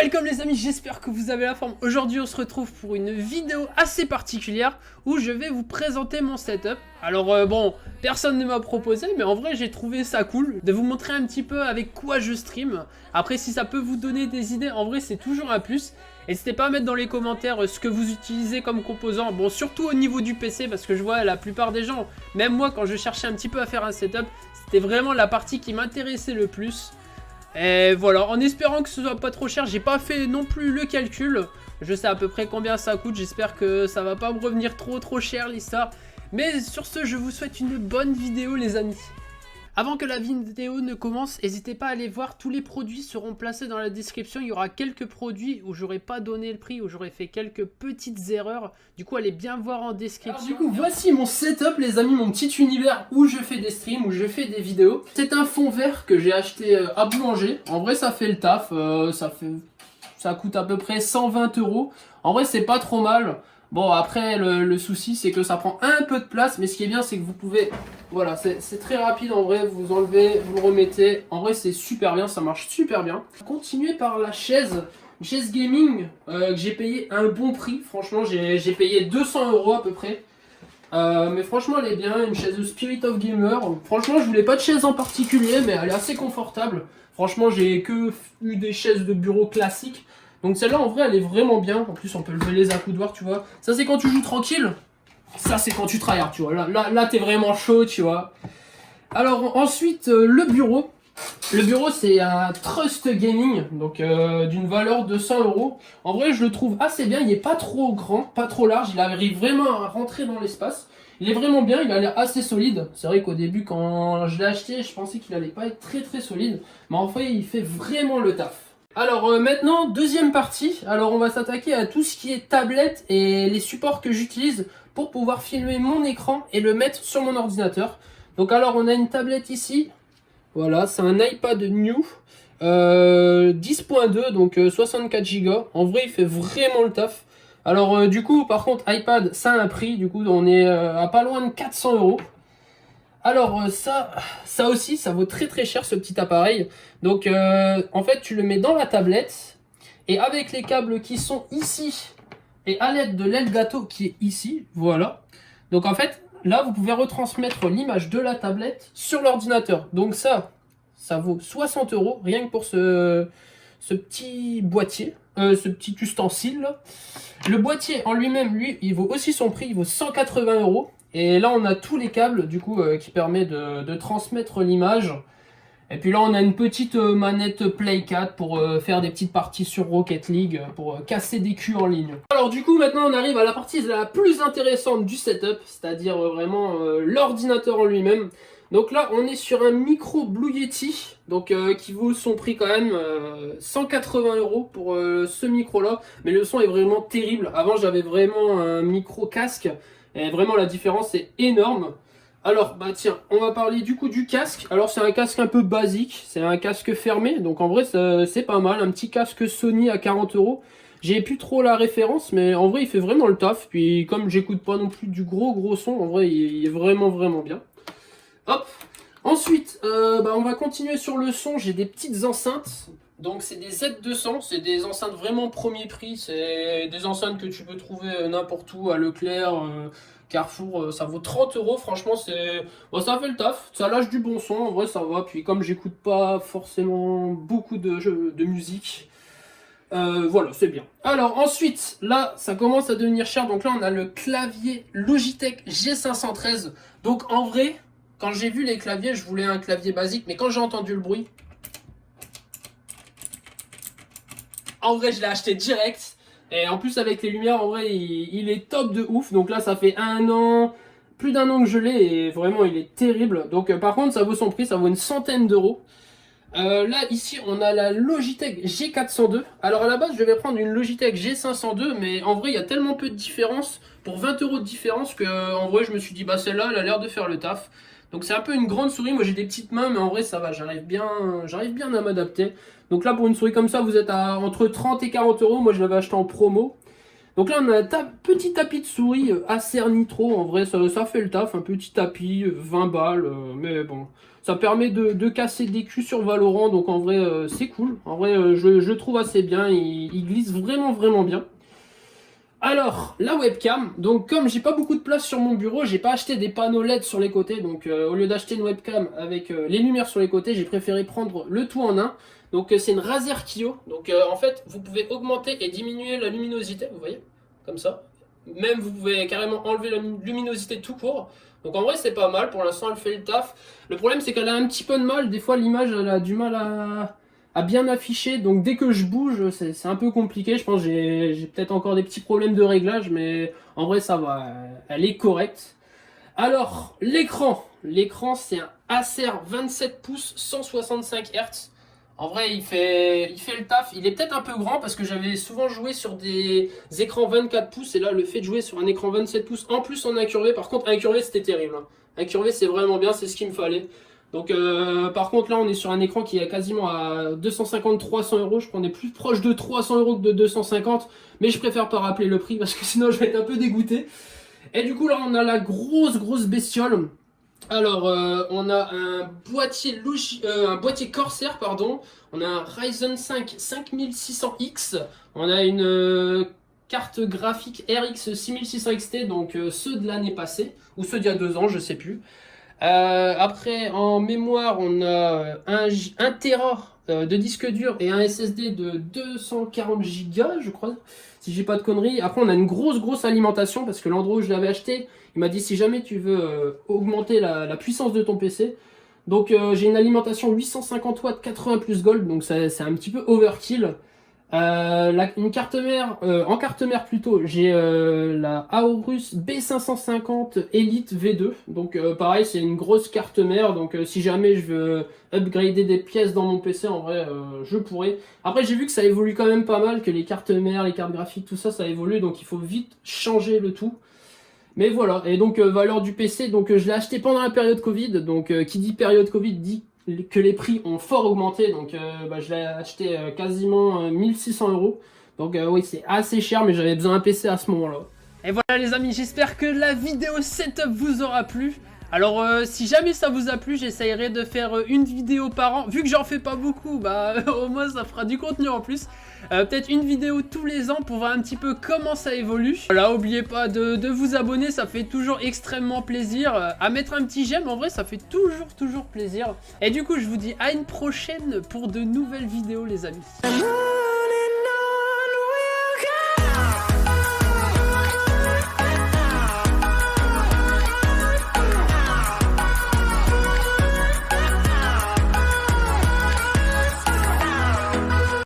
Welcome les amis, j'espère que vous avez la forme. Aujourd'hui on se retrouve pour une vidéo assez particulière où je vais vous présenter mon setup. Alors bon, personne ne m'a proposé, mais en vrai j'ai trouvé ça cool de vous montrer un petit peu avec quoi je stream. Après si ça peut vous donner des idées, en vrai c'est toujours un plus. N'hésitez pas à mettre dans les commentaires ce que vous utilisez comme composant. Bon, surtout au niveau du PC, parce que je vois la plupart des gens, même moi quand je cherchais un petit peu à faire un setup, c'était vraiment la partie qui m'intéressait le plus. Et voilà, en espérant que ce soit pas trop cher, j'ai pas fait non plus le calcul. Je sais à peu près combien ça coûte, j'espère que ça va pas me revenir trop cher l'histoire. Mais sur ce, je vous souhaite une bonne vidéo les amis. Avant que la vidéo ne commence, n'hésitez pas à aller voir, tous les produits seront placés dans la description. Il y aura quelques produits où j'aurais pas donné le prix, où j'aurais fait quelques petites erreurs. Du coup, allez bien voir en description. Alors, du coup, voici mon setup les amis, mon petit univers où je fais des streams, où je fais des vidéos. C'est un fond vert que j'ai acheté à Boulanger. En vrai, ça fait le taf, ça coûte à peu près 120 €. En vrai, c'est pas trop mal. Bon, après, le souci, c'est que ça prend un peu de place, mais ce qui est bien, c'est que vous pouvez... Voilà, c'est très rapide en vrai, vous enlevez, vous le remettez. En vrai, c'est super bien, ça marche super bien. Continuez par la chaise, une chaise gaming, que j'ai payé un bon prix. Franchement, j'ai payé 200 € à peu près. Mais franchement, elle est bien, une chaise de Spirit of Gamer. Franchement, je voulais pas de chaise en particulier, mais elle est assez confortable. Franchement, j'ai que eu des chaises de bureau classiques. Donc celle-là, en vrai, elle est vraiment bien. En plus, on peut lever les accoudoirs, tu vois. Ça, c'est quand tu joues tranquille. Ça, c'est quand tu tryhard, tu vois. Là t'es vraiment chaud, tu vois. Alors, ensuite, le bureau. Le bureau, c'est un Trust Gaming, donc d'une valeur de 100 €. En vrai, je le trouve assez bien. Il n'est pas trop grand, pas trop large. Il arrive vraiment à rentrer dans l'espace. Il est vraiment bien, il a l'air assez solide. C'est vrai qu'au début, quand je l'ai acheté, je pensais qu'il allait pas être très solide. Mais en fait, il fait vraiment le taf. Alors maintenant, deuxième partie. Alors on va s'attaquer à tout ce qui est tablette et les supports que j'utilise pour pouvoir filmer mon écran et le mettre sur mon ordinateur. Donc alors on a une tablette ici. Voilà, c'est un iPad New 10.2, donc 64 Go. En vrai, il fait vraiment le taf. Alors du coup, par contre, iPad, ça a un prix. Du coup, on est à pas loin de 400 €. Alors ça aussi, ça vaut très cher ce petit appareil. Donc en fait, tu le mets dans la tablette et avec les câbles qui sont ici et à l'aide de l'Elgato qui est ici, voilà. Donc en fait, là, vous pouvez retransmettre l'image de la tablette sur l'ordinateur. Donc ça vaut 60 € rien que pour ce petit boîtier, ce petit ustensile là. Le boîtier en lui-même, lui, il vaut aussi son prix, il vaut 180 €. Et là, on a tous les câbles, du coup, qui permettent de transmettre l'image. Et puis là, on a une petite manette Play 4 pour faire des petites parties sur Rocket League, pour casser des culs en ligne. Alors du coup, maintenant, on arrive à la partie la plus intéressante du setup, c'est-à-dire vraiment l'ordinateur en lui-même. Donc là, on est sur un micro Blue Yeti, donc qui vaut son prix quand même 180 € pour ce micro-là. Mais le son est vraiment terrible. Avant, j'avais vraiment un micro casque. Et vraiment la différence est énorme. Alors bah tiens, on va parler du coup du casque. Alors c'est un casque un peu basique, c'est un casque fermé, donc en vrai c'est pas mal. Un petit casque Sony à 40 €. J'ai plus trop la référence, mais en vrai il fait vraiment le taf. Puis comme j'écoute pas non plus du gros son, en vrai il est vraiment bien. Hop. Ensuite, on va continuer sur le son. J'ai des petites enceintes. Donc c'est des Z200, c'est des enceintes vraiment premier prix, c'est des enceintes que tu peux trouver n'importe où, à Leclerc, Carrefour, ça vaut 30 €, franchement bon, ça fait le taf, ça lâche du bon son, en vrai ça va, puis comme j'écoute pas forcément beaucoup de musique, voilà, c'est bien. Alors ensuite, là ça commence à devenir cher, donc là on a le clavier Logitech G513, donc en vrai, quand j'ai vu les claviers, je voulais un clavier basique, mais quand j'ai entendu le bruit, en vrai, je l'ai acheté direct. Et en plus, avec les lumières, en vrai, il est top de ouf. Donc là, ça fait plus d'un an que je l'ai. Et vraiment, il est terrible. Donc par contre, ça vaut son prix. Ça vaut une centaine d'euros. Là, ici, on a la Logitech G402. Alors à la base, je devais prendre une Logitech G502. Mais en vrai, il y a tellement peu de différence. Pour 20 € de différence que, en vrai, je me suis dit, bah celle-là, elle a l'air de faire le taf. Donc c'est un peu une grande souris. Moi, j'ai des petites mains. Mais en vrai, ça va. J'arrive bien à m'adapter. Donc là, pour une souris comme ça, vous êtes à entre 30 et 40 €. Moi, je l'avais acheté en promo. Donc là, on a un petit tapis de souris Acer Nitro. En vrai, ça fait le taf. Un petit tapis, 20 balles. Mais bon, ça permet de casser des culs sur Valorant. Donc en vrai, c'est cool. En vrai, je le trouve assez bien. Il glisse vraiment, vraiment bien. Alors, la webcam, donc comme j'ai pas beaucoup de place sur mon bureau, j'ai pas acheté des panneaux LED sur les côtés, donc au lieu d'acheter une webcam avec les lumières sur les côtés, j'ai préféré prendre le tout en un. Donc c'est une Razer Kiyo, donc en fait vous pouvez augmenter et diminuer la luminosité, vous voyez, comme ça. Même vous pouvez carrément enlever la luminosité tout court. Donc en vrai c'est pas mal, pour l'instant elle fait le taf. Le problème c'est qu'elle a un petit peu de mal, des fois l'image elle a du mal à bien afficher, donc dès que je bouge, c'est un peu compliqué. Je pense que j'ai peut-être encore des petits problèmes de réglage, mais en vrai ça va, elle est correcte. Alors, l'écran c'est un Acer 27 pouces 165 Hz. En vrai, il fait le taf. Il est peut-être un peu grand parce que j'avais souvent joué sur des écrans 24 pouces et là, le fait de jouer sur un écran 27 pouces en plus en incurvé, par contre, incurvé c'était terrible. Hein. Incurvé, c'est vraiment bien, c'est ce qu'il me fallait. Donc, par contre, là, on est sur un écran qui est quasiment à 250-300 euros. Je crois qu'on est plus proche de 300 euros que de 250, mais je préfère pas rappeler le prix parce que sinon, je vais être un peu dégoûté. Et du coup, là, on a la grosse bestiole. Alors, on a un boîtier Corsair, pardon. On a un Ryzen 5 5600X. On a une carte graphique RX 6600 XT, donc ceux de l'année passée, ou ceux d'il y a 2 ans, je sais plus. Après, en mémoire, on a un Tera de disque dur et un SSD de 240 Go, je crois, si j'ai pas de conneries. Après, on a une grosse alimentation parce que l'endroit où je l'avais acheté, il m'a dit si jamais tu veux augmenter la puissance de ton PC. Donc, j'ai une alimentation 850 watts 80 plus gold, donc c'est un petit peu overkill. Une carte mère, en carte mère plutôt, j'ai la Aorus B550 Elite V2. Donc pareil, c'est une grosse carte mère. Donc si jamais je veux upgrader des pièces dans mon PC, en vrai, je pourrais. Après, j'ai vu que ça évolue quand même pas mal, que les cartes mères, les cartes graphiques, tout ça, ça évolue. Donc il faut vite changer le tout. Mais voilà, et donc valeur du PC, donc je l'ai acheté pendant la période Covid. Donc qui dit période Covid dit que les prix ont fort augmenté, donc je l'ai acheté quasiment 1600 euros. Donc oui, c'est assez cher, mais j'avais besoin d'un PC à ce moment-là. Et voilà les amis, j'espère que la vidéo setup vous aura plu. Alors si jamais ça vous a plu, j'essayerai de faire une vidéo par an. Vu que j'en fais pas beaucoup, bah au moins ça fera du contenu en plus. Peut-être une vidéo tous les ans pour voir un petit peu comment ça évolue. Voilà, n'oubliez pas de vous abonner, ça fait toujours extrêmement plaisir. À mettre un petit j'aime, en vrai ça fait toujours plaisir. Et du coup je vous dis à une prochaine pour de nouvelles vidéos les amis.